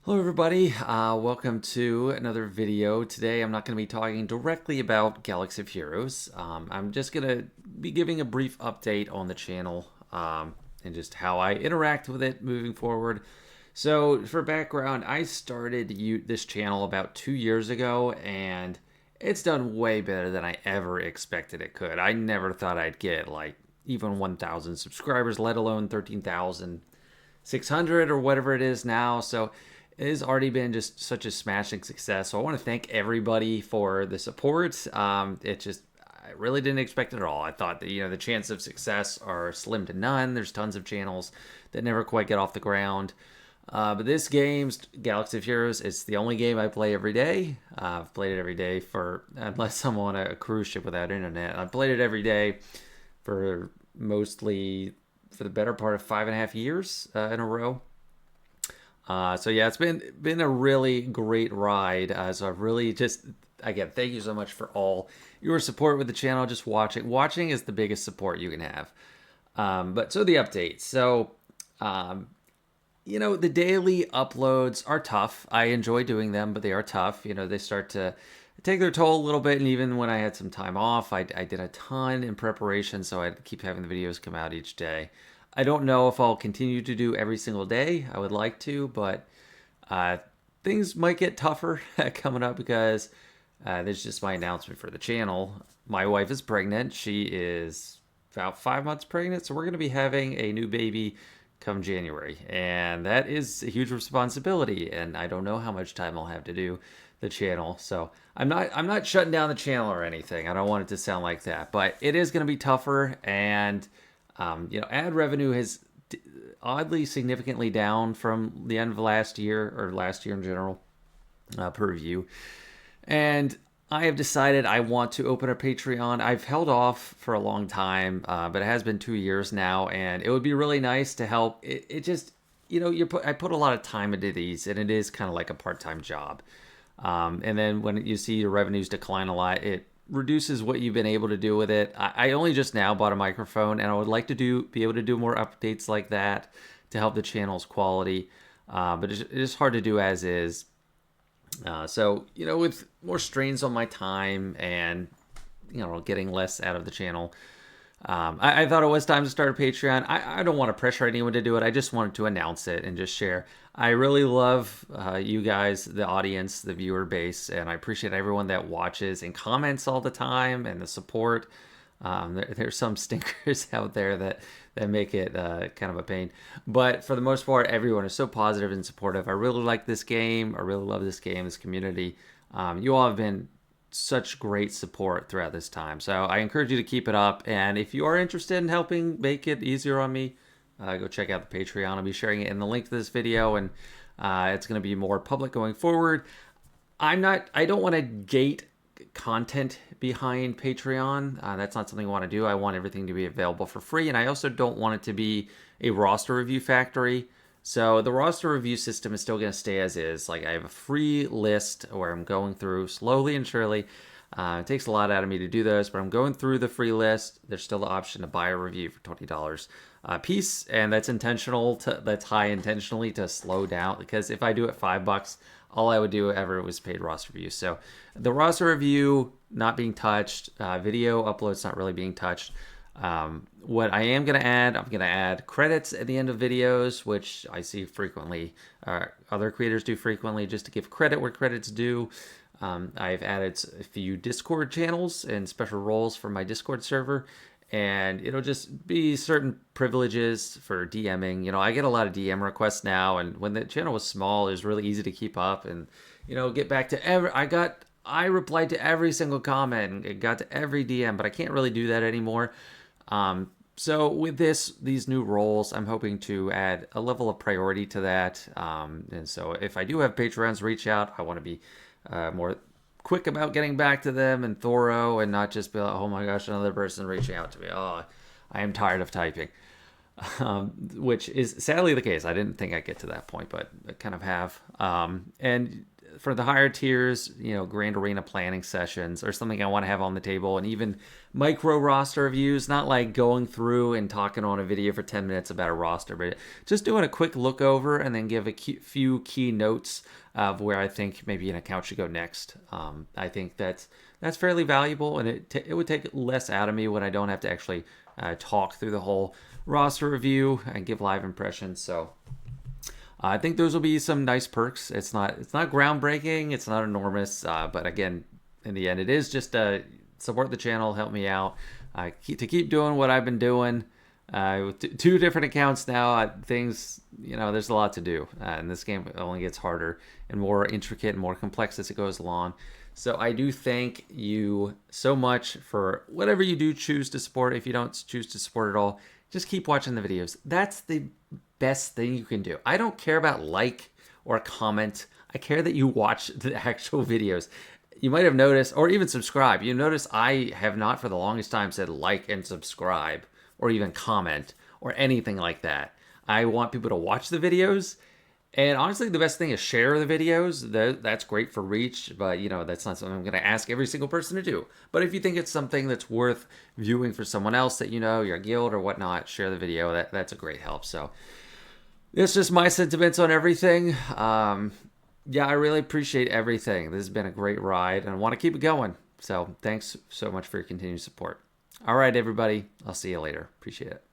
Hello everybody, welcome to another video. Today I'm not going to be talking directly about Galaxy of Heroes. I'm just going to be giving a brief update on the channel and just how I interact with it moving forward. So for background, I started this channel about 2 years ago and it's done way better than I ever expected it could. I never thought I'd get like even 1,000 subscribers, let alone 13,600 or whatever it is now. So it has already been just such a smashing success. So I want to thank everybody for the support. I really didn't expect it at all. I thought that the chance of success are slim to none. There's tons of channels that never quite get off the ground. But this game, Galaxy of Heroes, it's the only game I play every day. I've played it every day unless I'm on a cruise ship without internet. I've played it every day for for the better part of 5.5 years in a row. So yeah, it's been a really great ride. So I've really just again, thank you so much for all your support with the channel. Just watching, watching is the biggest support you can have. But so the updates. Um, the daily uploads are tough. I enjoy doing them, but they are tough. They start to take their toll a little bit. And even when I had some time off, I did a ton in preparation, so I'd keep having the videos come out each day. I don't know if I'll continue to do every single day. I would like to, but uh, things might get tougher coming up because there's just my announcement for the channel. My wife is pregnant. She is about 5 months pregnant, so we're going to be having a new baby come January, and that is a huge responsibility. And I don't know how much time I'll have to do the channel, so I'm not shutting down the channel or anything. I don't want it to sound like that, but it is going to be tougher, and ad revenue has oddly significantly down from the end of last year or last year in general per view. And I have decided I want to open a Patreon. I've held off for a long time, but it has been 2 years now, and it would be really nice to help. It just, I put a lot of time into these, and it is kind of like a part-time job. And then when you see your revenues decline a lot, it reduces what you've been able to do with it. I only just now bought a microphone, and I would like to be able to do more updates like that to help the channel's quality. But it is hard to do as is. With more strains on my time and getting less out of the channel, I thought it was time to start a Patreon. I don't want to pressure anyone to do it. I just wanted to announce it and just share. I really love you guys, the audience, the viewer base, and I appreciate everyone that watches and comments all the time and the support. There's some stinkers out there that make it kind of a pain, but for the most part, everyone is so positive and supportive. I really like this game. I really love this game, this community. You all have been such great support throughout this time, so I encourage you to keep it up. And if you are interested in helping make it easier on me, go check out the Patreon. I'll be sharing it in the link to this video, and it's going to be more public going forward. I don't want to gate content behind Patreon. That's not something I want to do. I want everything to be available for free, and I also don't want it to be a roster review factory. So the roster review system is still going to stay as is. Like, I have a free list where I'm going through slowly and surely. It takes a lot out of me to do those, but I'm going through the free list. There's still the option to buy a review for $20 a piece, and that's intentional. That's high intentionally to slow down, because if I do it $5, all I would do ever was paid roster review. So the roster review not being touched, video uploads not really being touched. What I am going to add, I'm going to add credits at the end of videos, which I see frequently. Other creators do frequently, just to give credit where credit's due. I've added a few Discord channels and special roles for my Discord server, and it'll just be certain privileges for DMing. I get a lot of DM requests now, and when the channel was small, it was really easy to keep up and get back to I replied to every single comment and it got to every DM, but I can't really do that anymore. So with these new roles, I'm hoping to add a level of priority to that. And so if I do have Patreons reach out, I want to be more quick about getting back to them and thorough, and not just be like, oh my gosh, another person reaching out to me. Oh, I am tired of typing. Which is sadly the case. I didn't think I'd get to that point, but I kind of have. And for the higher tiers, Grand Arena planning sessions or something I want to have on the table, and even micro roster reviews, not like going through and talking on a video for 10 minutes about a roster, but just doing a quick look over and then give a few key notes of where I think maybe an account should go next. I think that's fairly valuable, and it would take less out of me when I don't have to actually talk through the whole roster review and give live impressions. So I think those will be some nice perks. It's not groundbreaking, it's not enormous, but again, in the end, it is just support the channel, help me out, to keep doing what I've been doing. With two different accounts now, there's a lot to do, and this game only gets harder and more intricate and more complex as it goes along. So I do thank you so much for whatever you do choose to support. If you don't choose to support at all, just keep watching the videos. That's the best thing you can do. I don't care about like or comment. I care that you watch the actual videos. You might have noticed, or even subscribe. You notice I have not for the longest time said like and subscribe or even comment or anything like that. I want people to watch the videos. And honestly, the best thing is share the videos. That's great for reach, but that's not something I'm going to ask every single person to do. But if you think it's something that's worth viewing for someone else that your guild or whatnot, share the video. That's a great help. So it's just my sentiments on everything. Yeah, I really appreciate everything. This has been a great ride, and I want to keep it going. So thanks so much for your continued support. All right, everybody. I'll see you later. Appreciate it.